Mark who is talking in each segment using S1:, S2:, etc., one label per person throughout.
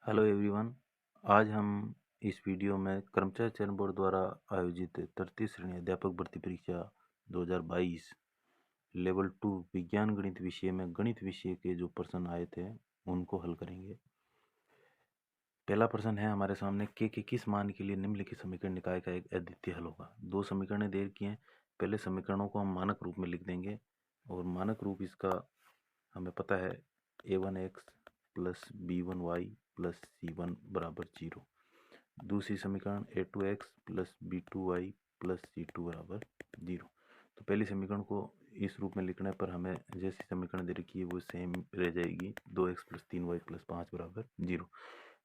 S1: Hello everyone. आज हम इस वीडियो में कर्मचारी चयन बोर्ड द्वारा आयोजित 33 श्रेणी अध्यापक भर्ती परीक्षा 2022 लेवल 2 विज्ञान गणित विषय में गणित विषय के जो प्रश्न आए थे उनको हल करेंगे। पहला प्रश्न है हमारे सामने के किस मान के लिए निम्नलिखित समीकरण निकाय का एक अद्वितीय हल होगा। दो समीकरण दे रखी हैं। पहले समीकरणों को हम मानक रूप में लिख देंगे और मानक रूप इसका हमें पता है a1x plus b1y plus c1 बराबर 0। दूसरी समीकरण a2x plus b2y plus c2 बराबर 0। तो पहली समीकरण को इस रूप में लिखने पर हमें जैसी समीकरण दे रखी है वो सेम रह जाएगी, 2x प्लस 3y प्लस 5 बराबर 0।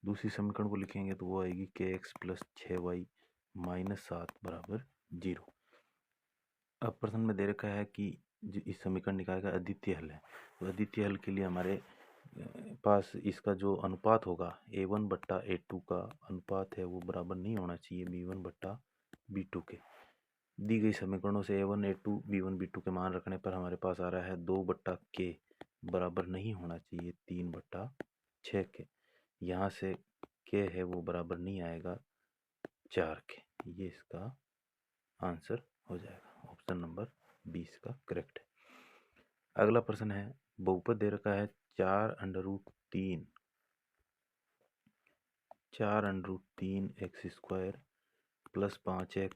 S1: दूसरी समीकरण को लिखेंगे तो वो आएगी kx प्लस 6y माइनस 7 बराबर 0। अब प्रश्न में दे रखा है कि इस समीकरण निकाय का अद्वितीय हल है। तो अद्वितीय हल के लिए हमारे पास इसका जो अनुपात होगा a1 बट्टा a2 का अनुपात है वो बराबर नहीं होना चाहिए b1 बट्टा b2 के। दी गई समीकरणों से a1 a2 b1 b2 के मान रखने पर हमारे पास आ रहा है 2 बट्टा k बराबर नहीं होना चाहिए 3 बट्टा 6 के। यहाँ से k है वो बराबर नहीं आएगा 4 के। ये इसका आंसर हो जाएगा। ऑप्शन नंबर 20 का करेक्ट है। अगला प्रश्न है बहुपद दे रखा है 4√3 x square plus 5x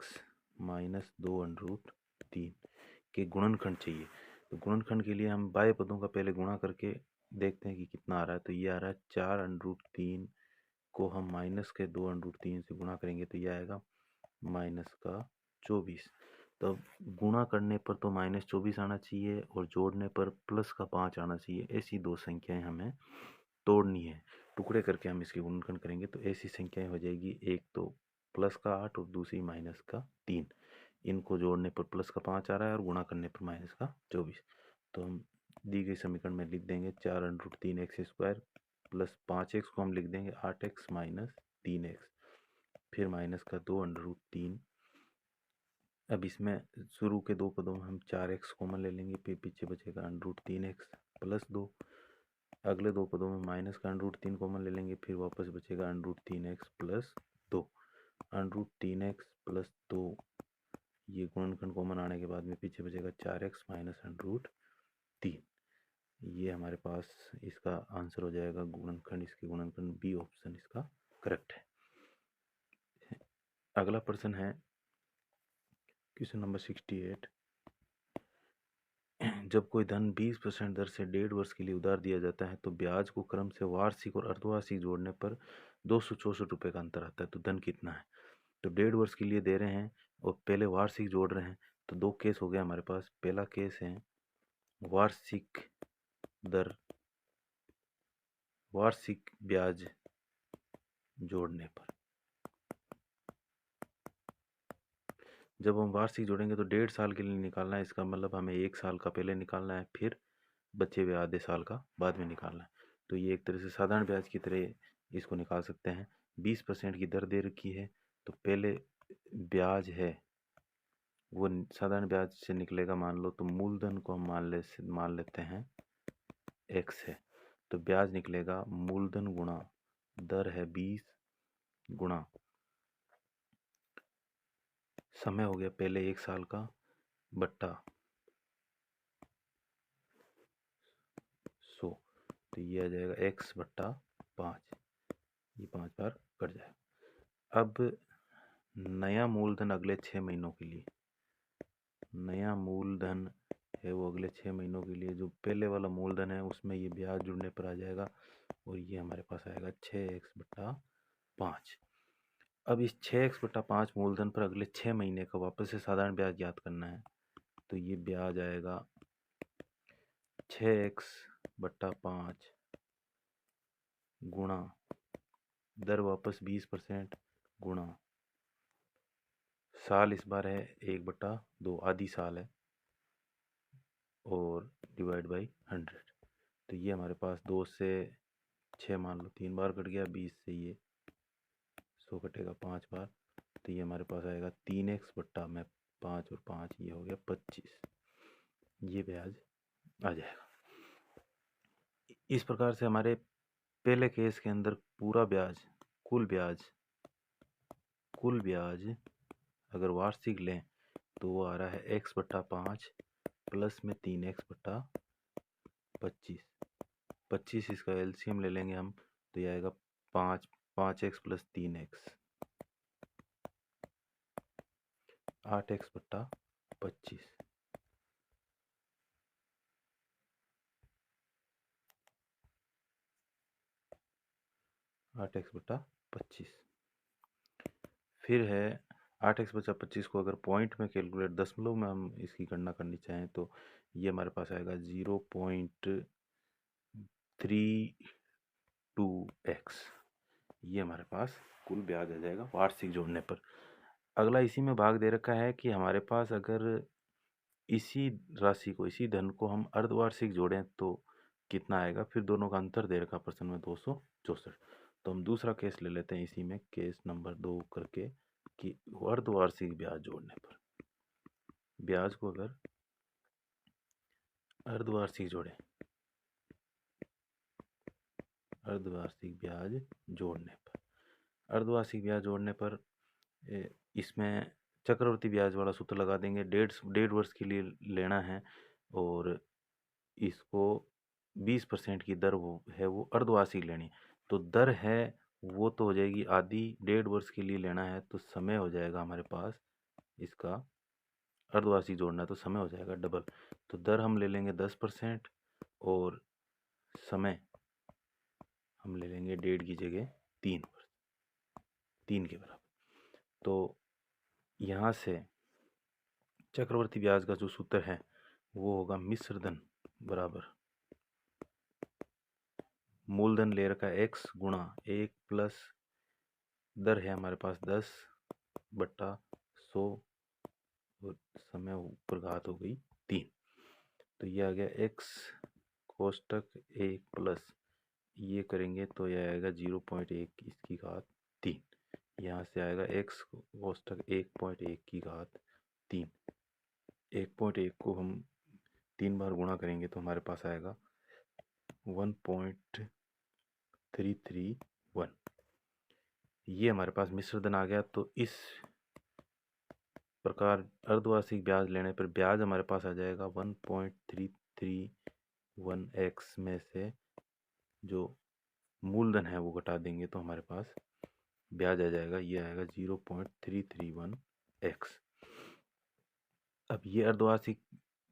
S1: minus 2√3 के गुणनखंड चाहिए। तो गुणनखंड के लिए हम बाह्य पदों का पहले गुणा करके देखते हैं कि कितना आ रहा है। तो ये आ रहा है 4√3 को हम माइनस के 2√3 से गुणा करेंगे तो ये आएगा माइनस का 24। तो गुणा करने पर तो माइनस 24 आना चाहिए और जोड़ने पर प्लस का 5 आना चाहिए। ऐसी दो संख्याएं हमें तोड़नी है। टुकड़े करके हम इसके गुणनखंड करेंगे तो ऐसी संख्याएं हो जाएगी, एक तो प्लस का 8 और दूसरी माइनस का 3। इनको जोड़ने पर प्लस का 5 आ रहा है और गुणा करने पर माइनस का 24। तो हम दी गई समीकरण में लिख देंगे 4√3 एक्स स्क्वायर प्लस 5x को हम लिख देंगे 8x माइनस 3x, फिर माइनस का 2√3। अब इसमें शुरू के दो पदों में हम 4x कॉमन ले लेंगे, फिर पीछे बचेगा √3x प्लस 2। अगले दो पदों में माइनस का √3 कॉमन ले लेंगे, फिर वापस बचेगा √3x प्लस 2। √3x प्लस 2 ये गुणनखंड कॉमन आने के बाद में पीछे बचेगा 4x माइनस √3। ये हमारे पास इसका आंसर हो जाएगा गुणनखंड, इसके गुणनखंड बी ऑप्शन इसका करेक्ट है। अगला प्रश्न है क्वेश्चन नंबर 68। जब कोई धन 20% दर से 1.5 वर्ष के लिए उधार दिया जाता है तो ब्याज को क्रम से वार्षिक और अर्धवार्षिक जोड़ने पर 264 रुपये का अंतर आता है। तो धन कितना है? तो 1.5 वर्ष के लिए दे रहे हैं और पहले वार्षिक जोड़ रहे हैं। तो दो केस हो गए हमारे पास। पहला केस है वार्षिक दर, वार्षिक ब्याज जोड़ने पर जब हम वार्षिक जोड़ेंगे तो 1.5 साल के लिए निकालना है। इसका मतलब हमें 1 साल का पहले निकालना है, फिर बचे हुए आधे साल का बाद में निकालना है। तो ये एक तरह से साधारण ब्याज की तरह इसको निकाल सकते हैं। 20% की दर दे रखी है तो पहले ब्याज है वो साधारण ब्याज से निकलेगा। मान लो तो मूलधन को हम मान लेते हैं x है, तो ब्याज निकलेगा मूलधन गुणा दर है 20 गुणा समय हो गया पहले 1 साल का बट्टा 100। तो ये आ जाएगा x बट्टा 5। ये 5 बार कट जाएगा। अब नया मूलधन अगले 6 महीनों के लिए, नया मूलधन है वो अगले 6 महीनों के लिए, जो पहले वाला मूलधन है उसमें ये ब्याज जुड़ने पर आ जाएगा और ये हमारे पास आएगा 6x बट्टा 5। अब इस 6x बट्टा 5 मूलधन पर अगले 6 महीने का वापस से साधारण ब्याज ज्ञात करना है। तो ये ब्याज आएगा 6x बट्टा 5 गुणा दर वापस 20% गुणा साल, इस बार है 1/2, आधी साल है, और डिवाइड बाई 100। तो ये हमारे पास 2 से 6 मान लो 3 बार कट गया, 20 से ये 100 कटेगा 5 बार। तो ये हमारे पास आएगा 3x बट्टा में 5 और 5 ये हो गया 25। ये ब्याज आ जाएगा। इस प्रकार से हमारे पहले केस के अंदर पूरा ब्याज, कुल ब्याज अगर वार्षिक लें तो वो आ रहा है x/5 प्लस में 3x/25। 25 इसका एलसीएम ले लेंगे हम तो ये आएगा 5x प्लस 3x 8x/25। आठ एक्स बटा 25। फिर है 8x/25 को अगर पॉइंट में कैलकुलेट दशमलव में हम इसकी गणना करनी चाहें तो ये हमारे पास आएगा 0.32x। ये हमारे पास कुल ब्याज आ जाएगा वार्षिक जोड़ने पर। अगला इसी में भाग दे रखा है कि हमारे पास अगर इसी राशि को, इसी धन को हम अर्धवार्षिक जोड़ें तो कितना आएगा। फिर दोनों का अंतर दे रखा प्रश्न में 264। तो हम दूसरा केस ले लेते हैं इसी में, केस नंबर 2 करके, कि अर्धवार्षिक ब्याज जोड़ने पर, ब्याज को अगर अर्धवार्षिक जोड़ें, अर्धवार्षिक ब्याज जोड़ने पर इसमें चक्रवृद्धि ब्याज वाला सूत्र लगा देंगे। डेढ़ वर्ष के लिए लेना है और इसको 20% की दर वो अर्धवार्षिक लेनी। तो दर है वो तो हो जाएगी आधी, डेढ़ वर्ष के लिए लेना है तो समय हो जाएगा हमारे पास, इसका अर्धवार्षिक जोड़ना है तो समय हो जाएगा डबल। तो दर हम ले लेंगे 10% और समय हम ले लेंगे डेढ़ की जगह 3 वर्ष, 3 के बराबर। तो यहाँ से चक्रवर्ती ब्याज का जो सूत्र है वो होगा मिश्र धन बराबर मूलधन ले रखा है x गुणा 1 प्लस दर है हमारे पास 10/100 और समय ऊपर घात हो गई 3। तो ये आ गया x कोष्टक 1 प्लस ये करेंगे तो यह आएगा 0.1 इसकी घात 3। यहाँ से आएगा x कोष्टक 1.1 की घात 3। 1.1 को हम 3 बार गुणा करेंगे तो हमारे पास आएगा 1.331। ये हमारे पास मिश्र धन आ गया। तो इस प्रकार अर्धवार्षिक ब्याज लेने पर ब्याज हमारे पास आ जाएगा 1.331x में से जो मूलधन है वो घटा देंगे तो हमारे पास ब्याज आ जाएगा, ये आएगा 0.331x। अब ये अर्धवार्षिक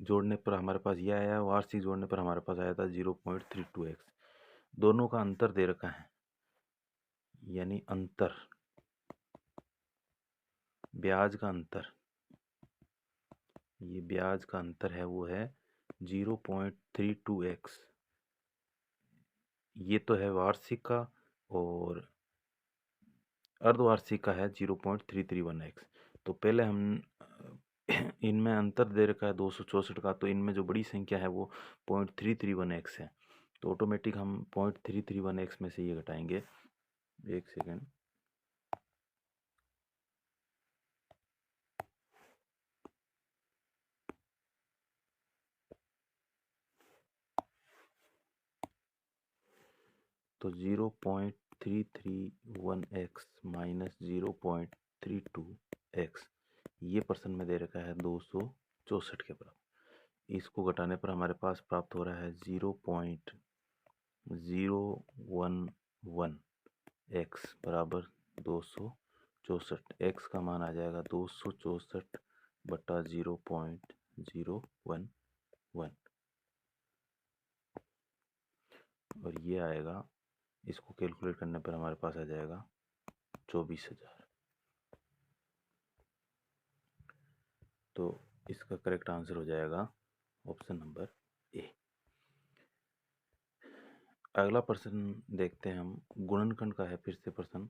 S1: जोड़ने पर हमारे पास ये आया, वार्षिक जोड़ने पर हमारे पास आया था 0.32x। दोनों का अंतर दे रखा है, यानी अंतर, ब्याज का अंतर, ये ब्याज का अंतर है वो है 0.32x। ये तो है वार्षिक का और अर्धवार्षिक का है 0.331x। तो पहले हम इनमें अंतर दे रखा है 264 का, तो इनमें जो बड़ी संख्या है वो 0.331x है। तो ऑटोमेटिक हम 0.331x में से ये घटाएंगे। एक सेकेंड, तो 0.331x माइनस 0.32x ये प्रश्न में दे रखा है 264 के बराबर। इसको घटाने पर हमारे पास प्राप्त हो रहा है 0.011x बराबर 264। x का मान आ जाएगा 264/0.011 और ये आएगा, इसको कैलकुलेट करने पर हमारे पास आ जाएगा 24,000। तो इसका करेक्ट आंसर हो जाएगा ऑप्शन नंबर ए। अगला प्रश्न देखते हैं हम, गुणनखंड का है फिर से प्रश्न।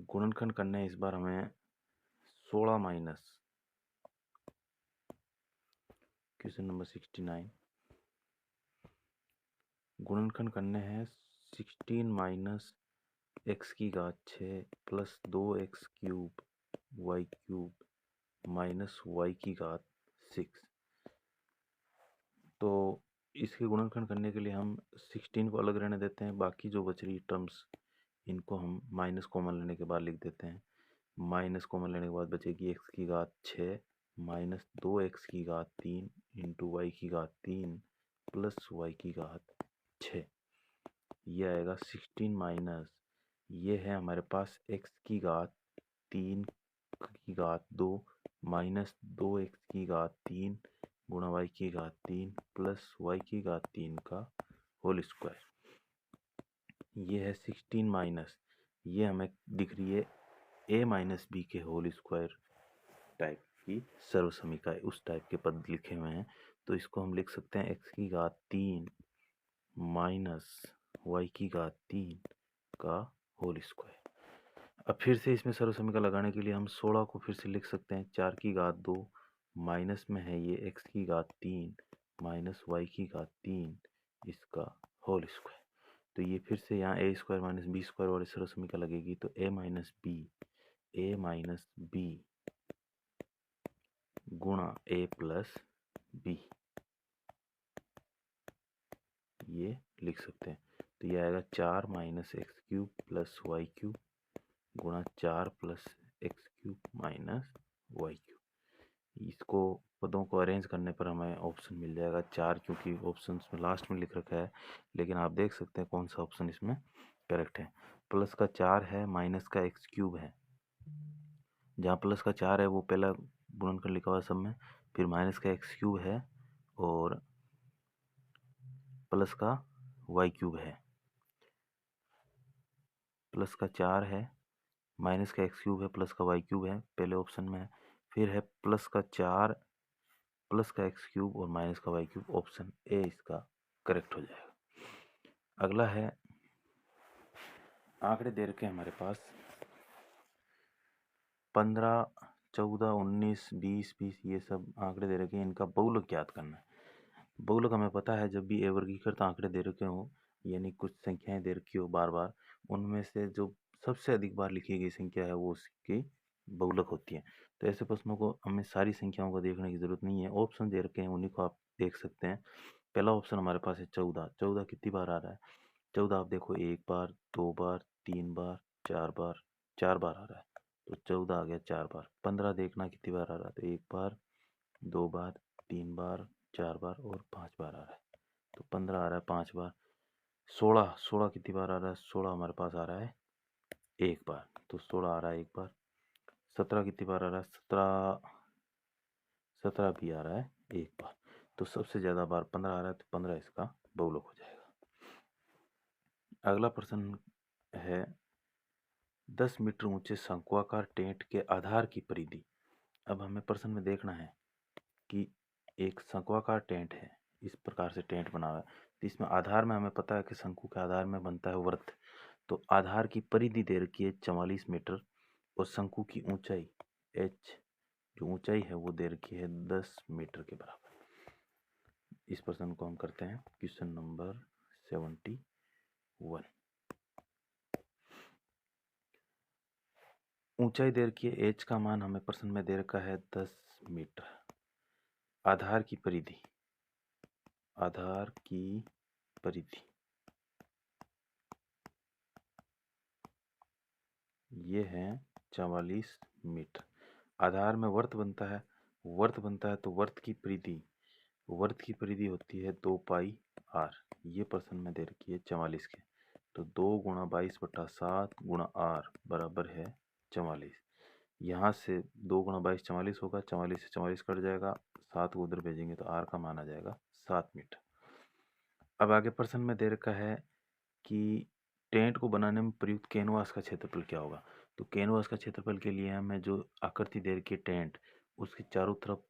S1: गुणनखंड करने इस बार हमें 16 माइनस, क्वेश्चन नंबर 69, गुणनखंड करने हैं 16 माइनस x की घात 6 plus 2x cube y cube minus y की घात 6। तो इसके गुणनखंड करने के लिए हम 16 को अलग रहने देते हैं, बाकी जो बच रही टर्म्स इनको हम माइनस कॉमन लेने के बाद लिख देते हैं। माइनस कॉमन लेने के बाद बचेगी x की घात 6 माइनस 2x की घात 3 इंटू वाई की घात 3 प्लस वाई की घात 6। ये आएगा 16 माइनस, ये है हमारे पास x की घात 3 की घात 2 माइनस 2x की घात 3 गुणा वाई की घात 3 प्लस वाई की घात 3 का होल स्क्वायर। ये है 16 माइनस, ये हमें दिख रही है a माइनस बी के होल स्क्वायर टाइप की सर्वसमीकाएं, उस टाइप के पद लिखे हुए हैं। तो इसको हम लिख सकते हैं x की घात 3 माइनस वाई की घात 3 का होल स्क्वायर। अब फिर से इसमें सर्वसमीका लगाने के लिए हम 16 को फिर से लिख सकते हैं 4 की घात 2 माइनस में है ये x की घात 3 माइनस वाई की घात 3 इसका होल स्क्वायर। तो ये फिर से यहाँ a square minus B square वाली सर्वसमीका लगेगी, तो a माइनस बी गुणा a प्लस बी, ये लिख सकते हैं। तो ये आएगा 4 minus X cube plus Y cube गुणा 4 plus X cube minus Y cube. इसको पदों को अरेंज करने पर हमें ऑप्शन मिल जाएगा 4, क्योंकि ऑप्शन में लास्ट में लिख रखा है, लेकिन आप देख सकते हैं कौन सा ऑप्शन इसमें करेक्ट है। प्लस का 4 है, माइनस का एक्स क्यूब है। जहाँ प्लस का 4 है वो पहला गुणनखंड लिखा हुआ सब में, फिर माइनस का एक्स क्यूब है और प्लस का वाई क्यूब है। प्लस का 4 है, माइनस का एक्स क्यूब है, प्लस का वाई क्यूब है, पहले ऑप्शन में है। फिर है प्लस का 4 प्लस का एक्स क्यूब और माइनस का वाई क्यूब, ऑप्शन ए इसका करेक्ट हो जाएगा। अगला है आंकड़े दे रखे हमारे पास 15, 14, 19, 20, ये सब आंकड़े दे रखे हैं, इनका बहुलक ज्ञात करना है। बहुलक हमें पता है, जब भी अवर्गीकृत आंकड़े दे रखे हो, यानी कुछ संख्याएं दे रखी हो बार बार, उनमें से जो सबसे अधिक बार लिखी गई संख्या है वो उसकी बहुलक होती है। तो ऐसे प्रश्नों को हमें सारी संख्याओं को देखने की जरूरत नहीं है, ऑप्शन दे रखे हैं उन्हीं को आप देख सकते हैं। पहला ऑप्शन हमारे पास है 14। 14 कितनी बार आ रहा है? 14 आप देखो 1 बार, 2 बार, 3 बार, 4 बार, 4 बार आ रहा है, तो 14 आ गया 4 बार। 15 देखना कितनी बार आ रहा है, तो 1 बार, 2 बार, 3 बार, 4 बार और 5 बार आ रहा है, तो 15 आ रहा है 5 बार। 16 कितनी बार आ रहा है? 16 हमारे पास आ रहा है 1 बार, तो 16 आ रहा है 1 बार। 17 कितनी बार आ रहा है? 17 भी आ रहा है 1 बार। तो सबसे ज़्यादा बार 15 आ रहा है, तो 15 इसका बहुलक हो जाएगा। अगला प्रश्न है 10 मीटर ऊंचे शंक्वाकार टेंट के आधार की परिधि। अब हमें प्रश्न में देखना है कि एक शंक्वाकार टेंट है, इस प्रकार से टेंट बना हुआ है, तो इसमें आधार में हमें पता है कि शंकु के आधार में बनता है वृत्त। तो आधार की परिधि दे रखी है 44 मीटर और शंकु की ऊंचाई h, जो ऊंचाई है वो दे रखी है 10 मीटर के बराबर। इस प्रश्न को हम करते हैं क्वेश्चन नंबर 71। ऊंचाई दे रखी है, h का मान हमें प्रश्न में दे रखा है 10 मीटर। आधार की परिधि ये है 44 मीटर। आधार में वर्त बनता है, तो वर्त की परिधि होती है 2 पाई r। ये प्रश्न में दे रखी है 44 के, तो 2 गुणा 22/7 गुणा r बराबर है 44। यहाँ से 2 गुणा 22 44 होगा, 44 से 44 कट जाएगा, 7 को उधर भेजेंगे तो r का मान आ जाएगा 7 मीटर। अब आगे प्रश्न में दे रखा है कि टेंट को बनाने में प्रयुक्त कैनवास का क्षेत्रफल क्या होगा। तो कैनवास का क्षेत्रफल के लिए हमें जो आकृति दे रखी है टेंट, उसके चारों तरफ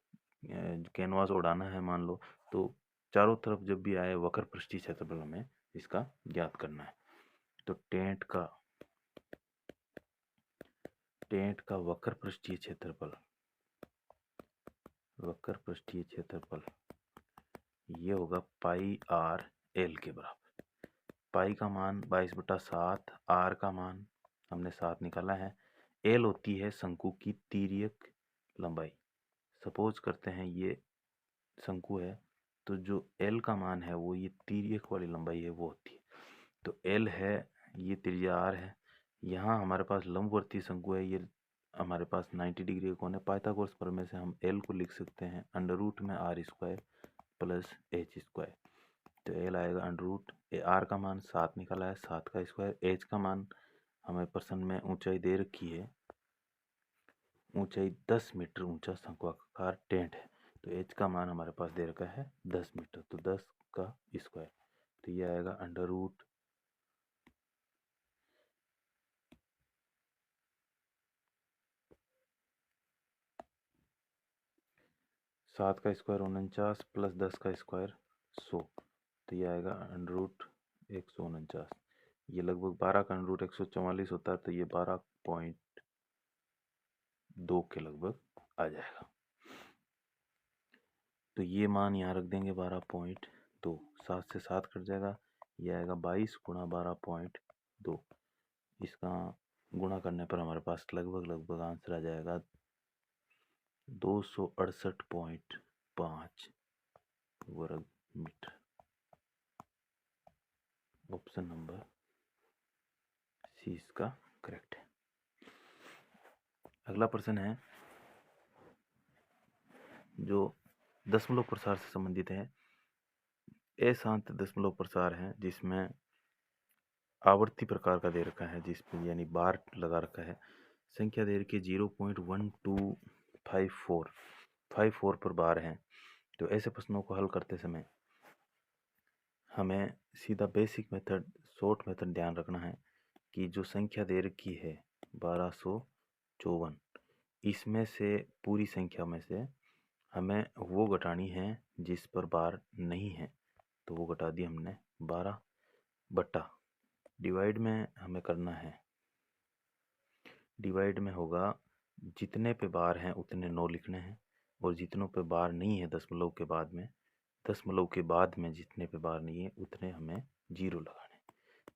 S1: कैनवास उड़ाना है मान लो, तो चारों तरफ जब भी आए वक्र पृष्ठीय क्षेत्रफल हमें इसका ज्ञात करना है। तो टेंट का वक्र पृष्ठीय क्षेत्रफल ये होगा पाई r l के बराबर। पाई का मान 22/7, r का मान हमने 7 निकाला है, l होती है शंकु की तिर्यक लंबाई। सपोज करते हैं ये शंकु है, तो जो एल का मान है वो ये तिर्यक वाली लंबाई है वो होती है। तो एल है, ये त्रिज्या आर है, यहाँ हमारे पास लंबवर्ती शंकु है, ये हमारे पास 90 डिग्री का कोण है। पाइथागोरस प्रमेय से हम एल को लिख सकते हैं अंडर रूट में R square plus H square. तो एल आएगा अंडर रूट, आर का मान 7 निकला है, 7 का स्क्वायर। एच का मान हमें प्रश्न में ऊंचाई दे रखी है, ऊंचाई 10 मीटर ऊंचा शंक्वाकार टेंट है, तो एच का मान हमारे पास दे रखा है 10 मीटर, तो 10 का स्क्वायर। तो ये आएगा अंडर रूट 7 का स्क्वायर 49 प्लस 10 का स्क्वायर 100, तो ये आएगा अंडर रूट 149। ये लगभग 12 का अंडर रूट 144 होता है, तो ये 12.2 के लगभग आ जाएगा। तो ये मान यहाँ रख देंगे 12.2, 7 से 7 कट जाएगा, ये आएगा 22 गुणा 12.2। इसका गुणा करने पर हमारे पास लगभग आंसर आ जाएगा 268.5 वर्ग मीटर। ऑप्शन नंबर सी इसका करेक्ट है। अगला प्रश्न है जो दशमलव प्रसार से संबंधित है। अशांत दशमलव प्रसार है जिसमें आवर्ती प्रकार का दे रखा है, जिसमें यानी बार लगा रखा है, संख्या दे रखी है 0.1254 पर बार है। तो ऐसे प्रश्नों को हल करते समय हमें सीधा बेसिक मेथड, शॉर्ट मेथड ध्यान रखना है कि जो संख्या दे रखी है 1254, इसमें से पूरी संख्या में से हमें वो घटानी है जिस पर बार नहीं है, तो वो घटा दी हमने 12 बट्टा डिवाइड में हमें करना है, डिवाइड में होगा जितने पे बार हैं उतने 9 लिखने हैं, और जितनों पे बार नहीं है दशमलव के बाद में, दशमलव के बाद में जितने पे बार नहीं है उतने हमें 0 लगाने।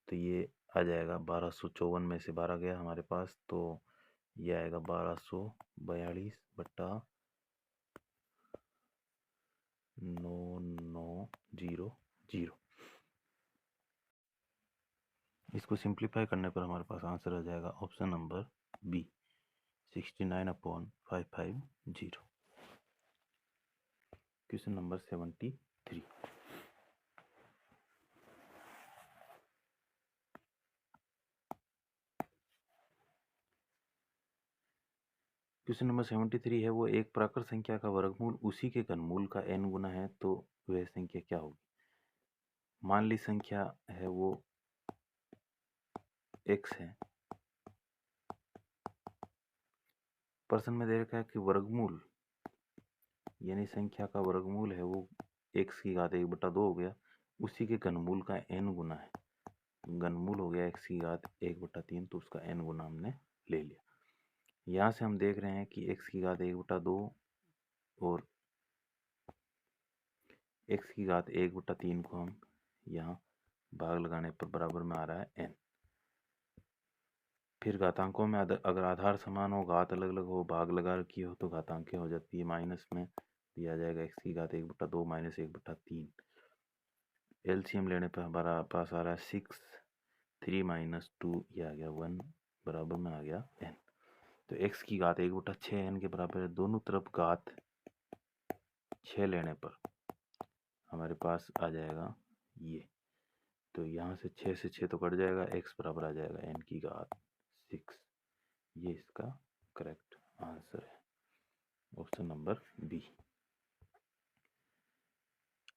S1: तो ये आ जाएगा 1254 में से 12 गया हमारे पास, तो ये आएगा 1242 बट्टा 9900। इसको सिंप्लीफाई करने पर हमारे पास आंसर आ जाएगा option number B 69/550। Question number 73। Question number 73 है, वो एक प्राकृत संख्या का वर्गमूल उसी के घनमूल का n गुना है, तो वह संख्या क्या होगी। मान ली संख्या है वो x है, प्रश्न में दे रखा है कि वर्गमूल यानी संख्या का वर्गमूल है वो x की घात 1/2 हो गया, उसी के घनमूल का n गुना है, घनमूल हो गया x की घात 1/3, तो उसका n गुना हमने ले लिया। यहाँ से हम देख रहे हैं कि x की घात 1/2 और x की घात 1/3 को हम यहाँ भाग लगाने पर बराबर में आ रहा है n। फिर घातांकों में अगर आधार समान हो, घात अलग अलग हो, भाग लगा रखी हो, तो घातांकें हो जाती है माइनस में, दिया जाएगा x की घात 1/2 माइनस 1/3। एलसीएम लेने पर हमारा पास आ रहा है 6, 3 माइनस 2, ये आ गया 1, बराबर में आ गया n। तो x की घात 1/6 n के बराबर है, दोनों तरफ घात 6 लेने पर हमारे पास आ जाएगा ये, तो यहाँ से 6 से 6 तो कट जाएगा, x बराबर आ जाएगा n की घात 6। ये इसका करेक्ट आंसर है, ऑप्शन नंबर बी।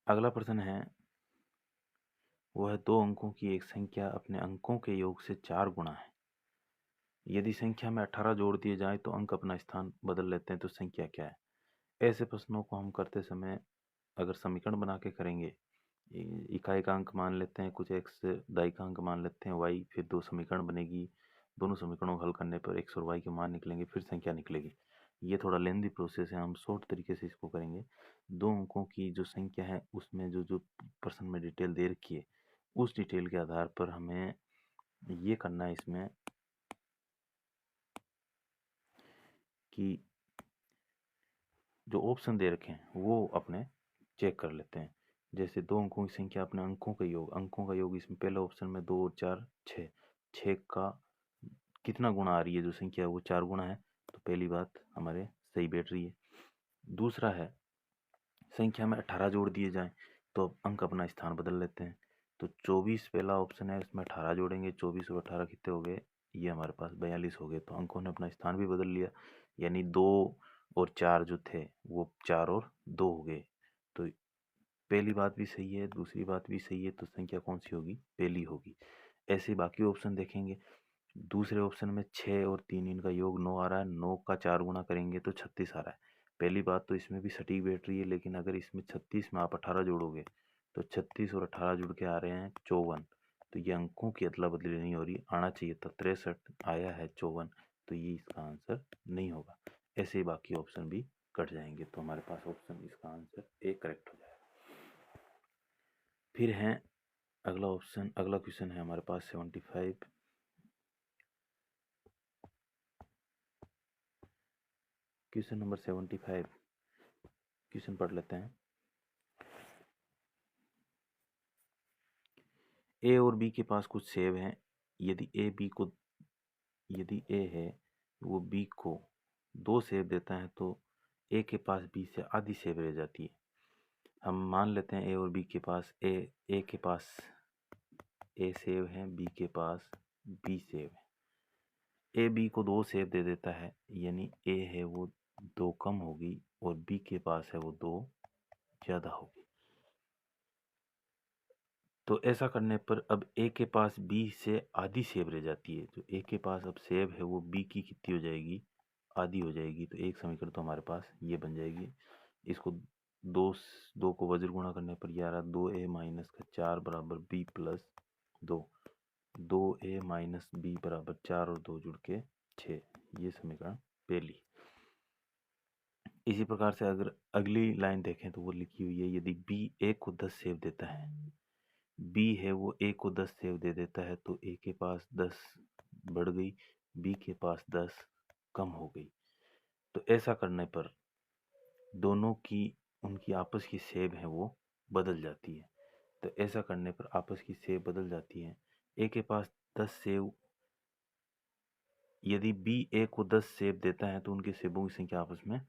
S1: अगला प्रश्न है, वह 2 अंकों की एक संख्या अपने अंकों के योग से 4 गुना है। यदि संख्या में 18 जोड़ दिए जाए तो अंक अपना स्थान बदल लेते हैं, तो संख्या क्या है। ऐसे प्रश्नों को हम करते समय अगर समीकरण बना के करेंगे, इकाई का अंक मान लेते हैं कुछ x, दाई का अंक मान लेते हैं y, फिर 2 समीकरण बनेगी, दोनों समीकरणों को हल करने पर x और y के मान निकलेंगे, फिर संख्या निकलेगी। ये थोड़ा लेंदी प्रोसेस है, हम शॉर्ट तरीके से इसको करेंगे। 2 अंकों की जो संख्या है उसमें जो जो प्रश्न में डिटेल दे रखी है, उस डिटेल के आधार पर हमें ये करना है इसमें कि जो ऑप्शन दे रखे हैं वो अपने चेक कर लेते हैं जैसे दो अंकों की संख्या अपने अंकों का योग इसमें पहला ऑप्शन में 2 और 4 6, 6 का कितना गुना आ रही है जो संख्या है वो 4 गुना है, तो पहली बात हमारे सही बैठ रही है। दूसरा है संख्या में 18 जोड़ दिए जाएं तो अब अंक अपना स्थान बदल लेते हैं। तो 24 पहला ऑप्शन है, इसमें 18 जोड़ेंगे, 24 और 18 कितने हो गए, ये हमारे पास 42 हो गए। तो अंकों ने अपना स्थान भी बदल लिया, यानी 2 और 4 जो थे वो 4 और 2 हो गए। तो पहली बात भी सही है, दूसरी बात भी सही है, तो संख्या कौन सी होगी, पहली होगी। ऐसे बाकी ऑप्शन देखेंगे। दूसरे ऑप्शन में 6 और 3 इनका योग 9 आ रहा है, 9 का 4 गुना करेंगे तो 36 आ रहा है। पहली बात तो इसमें भी सटीक बैठ रही है, लेकिन अगर इसमें 36 में आप 18 जोड़ोगे तो 36 और 18 जुड़ के आ रहे हैं 54। तो ये अंकों की अदला बदली नहीं हो रही, आना चाहिए था 63, आया है 54, तो ये इसका आंसर नहीं होगा। ऐसे ही बाकी ऑप्शन भी कट जाएंगे, तो हमारे पास ऑप्शन इसका आंसर ए करेक्ट हो जाएगा। फिर है अगला ऑप्शन, अगला क्वेश्चन है हमारे पास 75। क्वेश्चन नंबर 75, क्वेश्चन पढ़ लेते हैं। ए और बी के पास कुछ सेब हैं। यदि ए है वो बी को 2 सेब देता है तो ए के पास बी से आधी सेब रह जाती है। हम मान लेते हैं ए और बी के पास ए के पास ए सेब है, बी के पास बी सेब है। ए बी को 2 सेब दे देता है, यानी ए है वो 2 कम होगी और बी के पास है वो 2 ज़्यादा होगी। तो ऐसा करने पर अब ए के पास बी से आधी सेब रह जाती है। जो ए के पास अब सेब है वो बी की कितनी हो जाएगी, आधी हो जाएगी। तो एक समीकरण तो हमारे पास ये बन जाएगी। इसको दो को वज्र गुणा करने पर ये आ रहा 2a माइनस का 4 बराबर b plus 2। 2a minus B बराबर 4 और 2 जुड़ के 6, ये समीकरण पहली। इसी प्रकार से अगर अगली लाइन देखें तो वो लिखी हुई है, यदि b a को 10 सेब देता है, बी है वो ए को 10 सेब दे देता है, तो ए के पास 10 बढ़ गई, बी के पास 10 कम हो गई। तो ऐसा करने पर दोनों की उनकी आपस की सेब है वो बदल जाती है। तो ऐसा करने पर आपस की सेब बदल जाती है। ए के पास 10 सेब, यदि बी ए को 10 सेब देता है तो उनके सेबों की संख्या आपस में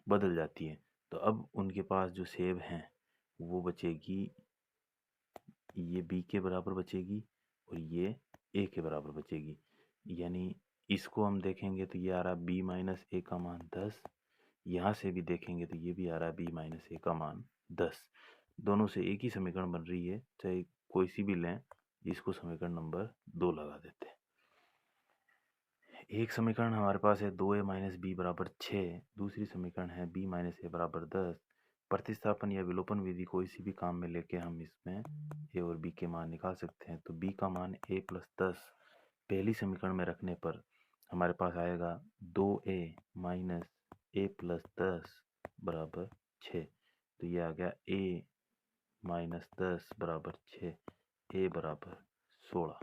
S1: बदल जाती है। तो अब उनके पास जो सेब हैं वो बचेगी, ये बी के बराबर बचेगी और ये ए के बराबर बचेगी। यानी इसको हम देखेंगे तो ये आ रहा बी माइनस ए का मान 10, यहाँ से भी देखेंगे तो ये भी आ रहा है बी माइनस ए का मान 10। दोनों से एक ही समीकरण बन रही है, चाहे कोई सी भी लें, इसको समीकरण नंबर 2 लगा देते हैं। एक समीकरण हमारे पास है 2a माइनस बी बराबर 6, दूसरी समीकरण है b माइनस ए बराबर 10। प्रतिस्थापन या विलोपन विधि कोई सी भी काम में लेके हम इसमें a और b के मान निकाल सकते हैं। तो b का मान a प्लस 10 पहली समीकरण में रखने पर हमारे पास आएगा 2a माइनस ए प्लस 10 बराबर 6। तो ये आ गया a माइनस 10 बराबर 6, a बराबर 16।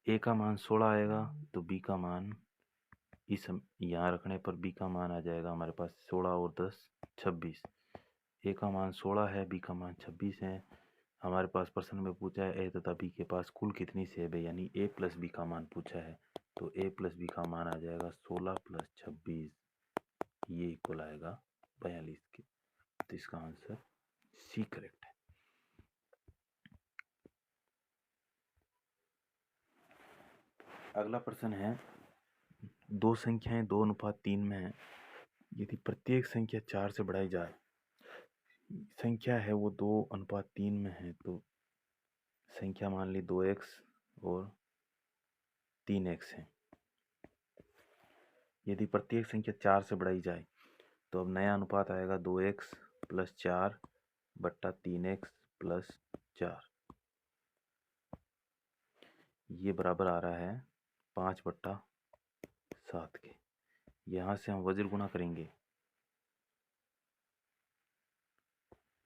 S1: ए का मान 16 आएगा तो बी का मान इस यहाँ रखने पर बी का मान आ जाएगा हमारे पास 16 और 10 26। ए का मान 16 है, बी का मान 26 है। हमारे पास प्रश्न में पूछा है ए तथा बी के पास कुल कितनी सेब है, यानी ए प्लस बी का मान पूछा है। तो ए प्लस बी का मान आ जाएगा 16 प्लस 26, ये इक्वल आएगा 42 के। तो इसका आंसर सी करेक्ट है। अगला प्रश्न है, दो संख्याएं 2:3 में है। यदि प्रत्येक संख्या 4 से बढ़ाई जाए, संख्या है वो 2:3 में है, तो संख्या मान ली 2x और 3x है। यदि प्रत्येक संख्या 4 से बढ़ाई जाए तो अब नया अनुपात आएगा 2x प्लस 4 बट्टा 3x प्लस 4, ये बराबर आ रहा है 5/7 के। यहाँ से हम वज्र गुणा करेंगे,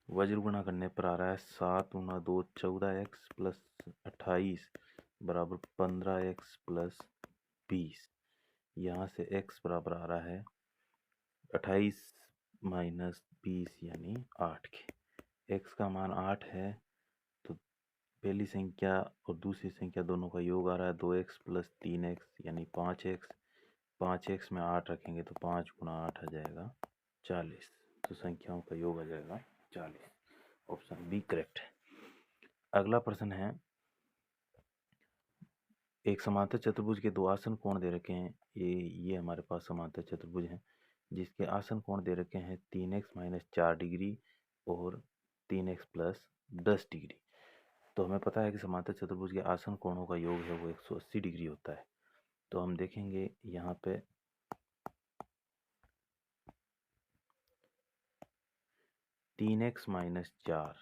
S1: वज्र गुणा करने पर आ रहा है 7 गुना 2 14x प्लस 28 बराबर 15x प्लस 20। यहाँ से x बराबर आ रहा है 28 माइनस 20 यानी 8 के। x का मान 8 है, तो पहली संख्या और दूसरी संख्या दोनों का योग आ रहा है 2x प्लस 3x यानी 5x। 5x में 8 रखेंगे तो 5 गुणा 8 आ जाएगा 40। तो संख्याओं का योग आ जाएगा 40। ऑप्शन बी करेक्ट है। अगला प्रश्न है, एक समांतर चतुर्भुज के दो आसन कोण दे रखे हैं। ये हमारे पास समांतर चतुर्भुज है जिसके आसन कोण दे रखे हैं 3x माइनस 4 डिग्री और 3x प्लस 10 डिग्री। तो हमें पता है कि समांतर चतुर्भुज के आसन कोणों का योग है वो 180 डिग्री होता है। तो हम देखेंगे यहाँ पे 3x minus 4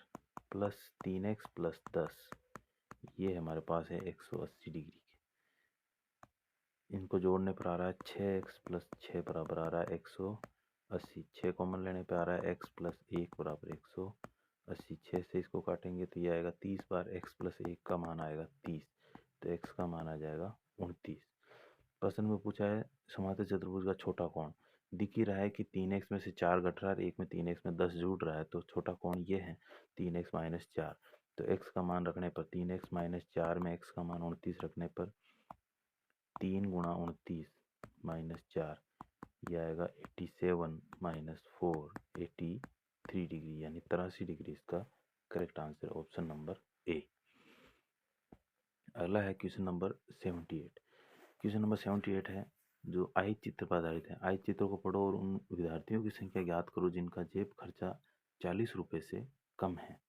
S1: plus 3x plus 10, ये हमारे पास है 180 डिग्री। इनको जोड़ने पर आ रहा है 6x प्लस 6 बराबर आ रहा है 180। 6 कॉमन लेने पे आ रहा है x प्लस 1 बराबर 180। 6 से इसको काटेंगे तो ये आएगा 30 बार x प्लस 1 का मान आएगा 30, तो x का मान आ जाएगा 29। प्रश्न में पूछा है समांतर चतुर्भुज का छोटा कोण। दिख ही रहा है कि 3x में से 4 घट रहा है, एक में 3x में 10 जुड़ रहा है, तो छोटा कोण ये है 3x माइनस 4। तो x का मान रखने पर 3x माइनस 4 में x का मान 29 रखने पर 3 गुणा 29 माइनस 4, यह आएगा 87 माइनस 4 83 डिग्री यानी 83 डिग्री इसका correct answer, option number A. अगला है क्वेश्चन नंबर 78। क्वेश्चन नंबर 78 है जो आई चित्र पर आधारित है। आई चित्र को पढ़ो और उन विद्यार्थियों की संख्या ज्ञात करो जिनका जेब खर्चा 40 रुपये से कम है।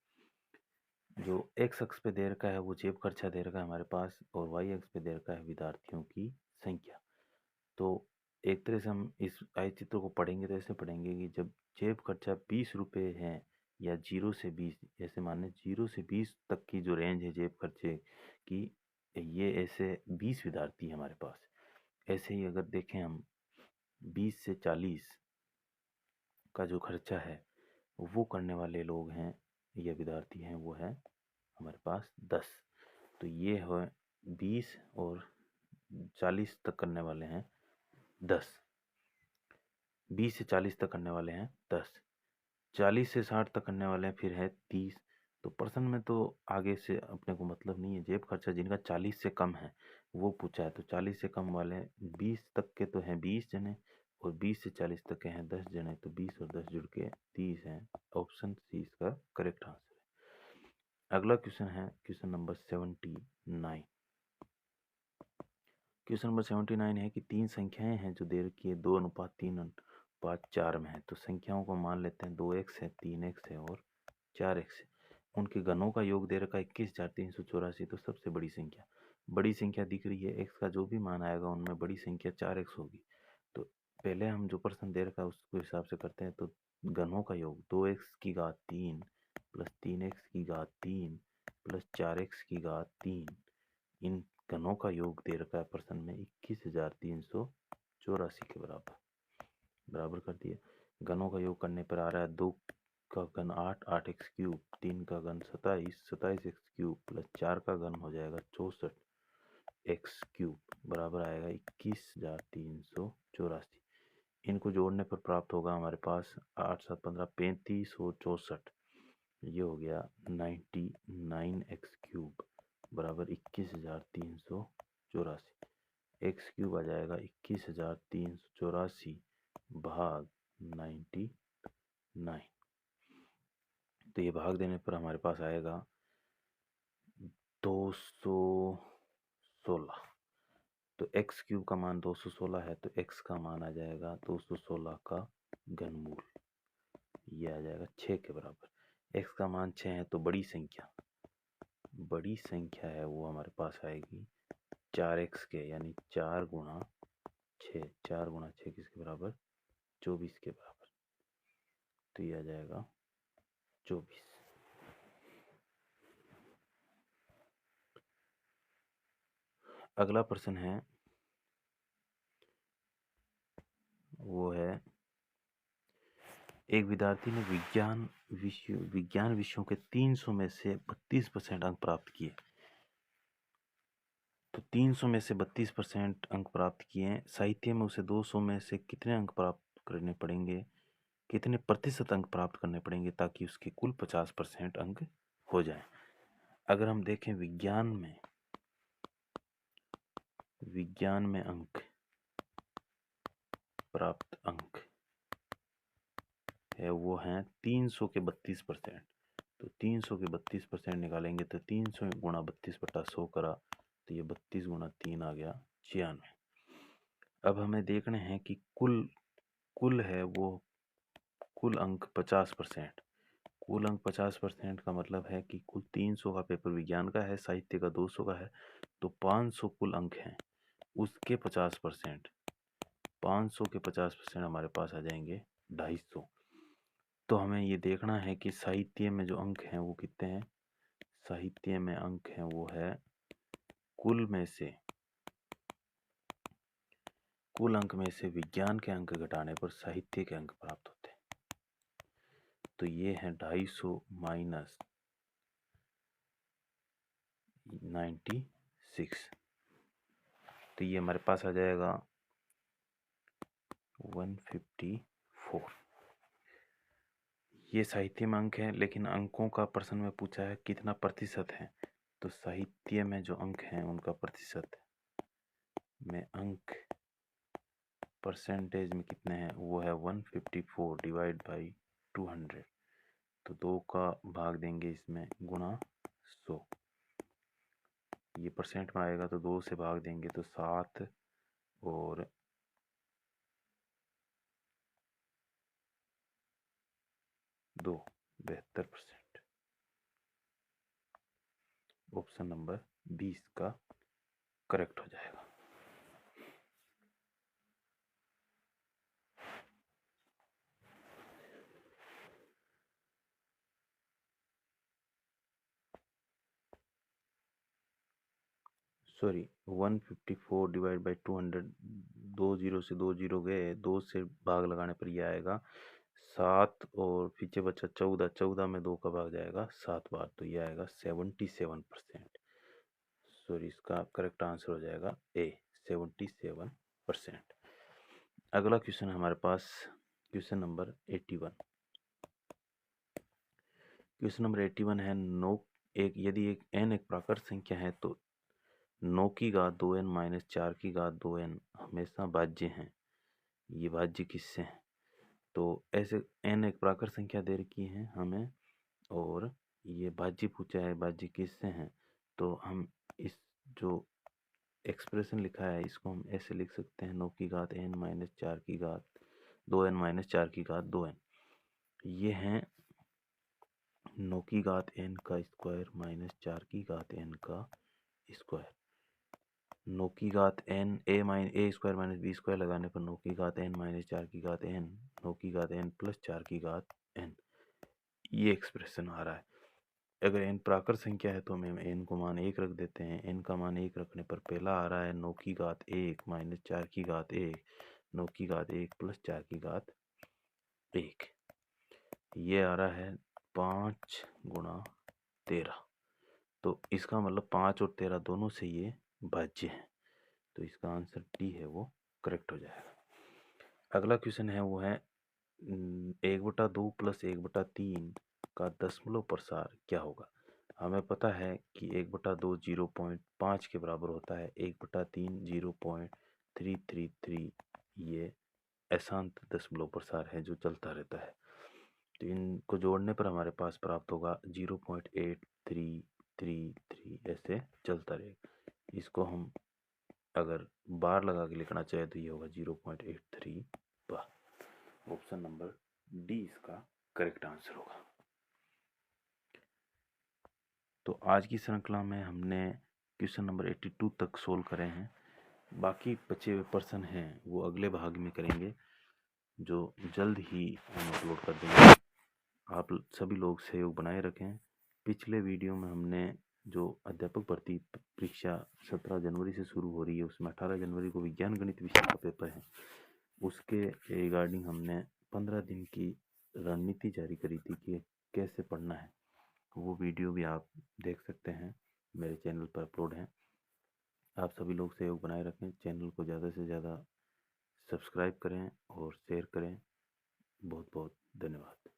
S1: जो एक्स अक्ष पे दे रखा है वो जेब खर्चा दे रखा है हमारे पास, और वाई अक्ष पे दे रखा है विद्यार्थियों की संख्या। तो एक तरह से हम इस आय चित्र को पढ़ेंगे तो ऐसे पढ़ेंगे कि जब जेब खर्चा 20 रुपये है या 0 से 20, ऐसे माने 0 से 20 तक की जो रेंज है जेब खर्चे की, ये ऐसे 20 विद्यार्थी हैं हमारे पास। ऐसे ही अगर देखें हम 20 से 40 का जो खर्चा है वो करने वाले लोग हैं या विद्यार्थी हैं वो है हमारे पास 10। तो ये है 20 और 40 तक करने वाले हैं 10। 20 से 40 तक करने वाले हैं 10। 40 से 60 तक करने वाले हैं फिर है 30। तो प्रश्न में तो आगे से अपने को मतलब नहीं है, जेब खर्चा जिनका 40 से कम है वो पूछा है। तो 40 से कम वाले 20 तक के तो हैं 20 जने, और 20 से 40 तक के हैं 10 जने, तो 20 और 10 जुड़ के 30 हैं। ऑप्शन सी इसका करेक्ट आंसर है। अगला क्वेश्चन है क्वेश्चन नंबर 79। क्वेश्चन नंबर 79 है कि 3 संख्याएं हैं जो दे रखी है 2:3:4 में है। तो संख्याओं को मान लेते हैं 2x है, 3x है और 4x है। उनके घनों का योग दे रखा है 21,384। तो सबसे बड़ी संख्या दिख रही है, x का जो भी मान आएगा उनमें बड़ी संख्या 4x होगी। तो पहले हम जो प्रश्न दे रखा है उसको हिसाब से करते हैं। तो घनों का योग 2x की घात 3 प्लस 3x की घात 3 प्लस 4x की घात 3, इन घनों का योग दे रखा है प्रश्न में 21,384 के बराबर कर दिया। घनों का योग करने पर आ रहा है 2 का घन 8, 8x क्यूब, 3 का घन 27, 27x क्यूब प्लस 4 का घन हो जाएगा 64x क्यूब बराबर आएगा 21,384। इनको जोड़ने पर प्राप्त होगा हमारे पास 8 7 15 35 और 64, ये हो गया 99x क्यूब बराबर 21,384। एक्स क्यूब आ जाएगा 21,384 भाग 99। तो ये भाग देने पर हमारे पास आएगा 216। तो एक्स क्यूब का मान 216 है, तो एक्स का मान आ जाएगा 216 का घनमूल, ये आ जाएगा 6 के बराबर। एक्स का मान 6 है तो बड़ी संख्या है वो हमारे पास आएगी 4x के, यानी 4 गुणा 6। 4 गुणा 6 किसके बराबर? 24 के बराबर। तो ये आ जाएगा 24। अगला प्रश्न है वो है, एक विद्यार्थी ने विज्ञान विषयों के 300 में से 32% अंक प्राप्त किए। तो 300 में से 32% अंक प्राप्त किए। साहित्य में उसे 200 में से कितने अंक प्राप्त करने पड़ेंगे, कितने प्रतिशत अंक प्राप्त करने पड़ेंगे ताकि उसके कुल 50% अंक हो जाए। अगर हम देखें विज्ञान में अंक प्राप्त अंक है वो हैं 300 के 32%। तो 300 के 32% निकालेंगे तो 300 गुणा 32/100 करा तो ये 32 गुणा 3 आ गया 96। अब हमें देखना है कि कुल है वो कुल अंक 50%। कुल अंक 50% का मतलब है कि कुल 300 का पेपर विज्ञान का है, साहित्य का 200 का है, तो 500 कुल अंक हैं, उसके 50%, 500 के 50% हमारे पास आ जाएंगे 250। तो हमें ये देखना है कि साहित्य में जो अंक हैं वो कितने हैं। साहित्य में अंक हैं वो है कुल अंक में से विज्ञान के अंक घटाने पर साहित्य के अंक प्राप्त होते हैं। तो ये है 250 माइनस 96, तो ये हमारे पास आ जाएगा 154। ये साहित्य में अंक है, लेकिन अंकों का प्रश्न में पूछा है कितना प्रतिशत है, तो साहित्य में जो अंक हैं उनका प्रतिशत में अंक परसेंटेज में कितने हैं वो है 154 डिवाइड बाई 200। तो 2 का भाग देंगे इसमें गुणा 100, ये परसेंट में आएगा तो 2 से भाग देंगे तो 7 और 2 72%। ऑप्शन नंबर 20 का करेक्ट हो जाएगा। सॉरी 154 डिवाइड बाई 200, 2 जीरो से 2 जीरो गए, 2 से भाग लगाने पर यह आएगा 7 और पीछे बचा 14, 14 में 2 का भाग जाएगा 7 बार, तो यह आएगा 77%। सॉरी, इसका करेक्ट आंसर हो जाएगा ए 77%। अगला क्वेश्चन हमारे पास क्वेश्चन नंबर 81। क्वेश्चन नंबर 81 है यदि एक प्राकृत संख्या है तो 9 की घात 2n माइनस 4 की घात 2n हमेशा भाज्य हैं। ये भाज्य किससे हैं? तो ऐसे n एक प्राकृत संख्या दे रखी है हमें और ये भाज्य पूछा है, भाज्य किससे हैं, तो हम इस जो एक्सप्रेशन लिखा है इसको हम ऐसे लिख सकते हैं 9 की घात n माइनस 4 की घात 2n माइनस 4 की घात 2n। ये हैं 9 की घात n का स्क्वायर माइनस 4 की घात n का स्क्वायर। 9 की घात n ए स्क्वायर माइनस बी स्क्वायर लगाने पर 9 की घात n माइनस 4 की घात n, 9 की घात n प्लस 4 की घात n, ये एक्सप्रेशन आ रहा है। अगर n प्राकृत संख्या है तो हम n को मान 1 रख देते हैं। n का मान 1 रखने पर पहला आ रहा है 9 की घात 1 माइनस 4 की घात 1, 9 की घात 1 प्लस 4 की घात 1, ये आ रहा है 5 गुणा 13। तो इसका मतलब 5 और 13 दोनों से ये भाज्य है, तो इसका आंसर डी है वो करेक्ट हो जाएगा। अगला क्वेश्चन है वो है 1/2 प्लस 1/3 का दशमलव प्रसार क्या होगा। हमें पता है कि 1/2 0.5 के बराबर होता है, 1/3 0.333, ये अशांत दशमलव प्रसार है जो चलता रहता है। तो इनको जोड़ने पर हमारे पास प्राप्त होगा 0.8333, ऐसे चलता रहेगा। इसको हम अगर बार लगा के लिखना चाहे तो ये होगा 0.83 बार। ऑप्शन नंबर डी इसका करेक्ट आंसर होगा। तो आज की श्रृंखला में हमने क्वेश्चन नंबर 82 तक सोल्व करे हैं। बाकी बचे हुए प्रश्न हैं वो अगले भाग में करेंगे जो जल्द ही हम अपलोड कर देंगे। आप सभी लोग सहयोग बनाए रखें। पिछले वीडियो में हमने जो अध्यापक भर्ती परीक्षा 17 जनवरी से शुरू हो रही है उसमें 18 जनवरी को विज्ञान गणित विषय का पेपर है, उसके रिगार्डिंग हमने 15 दिन की रणनीति जारी करी थी कि कैसे पढ़ना है। वो वीडियो भी आप देख सकते हैं, मेरे चैनल पर अपलोड है। आप सभी लोग सहयोग बनाए रखें, चैनल को ज़्यादा से ज़्यादा सब्सक्राइब करें और शेयर करें। बहुत बहुत धन्यवाद।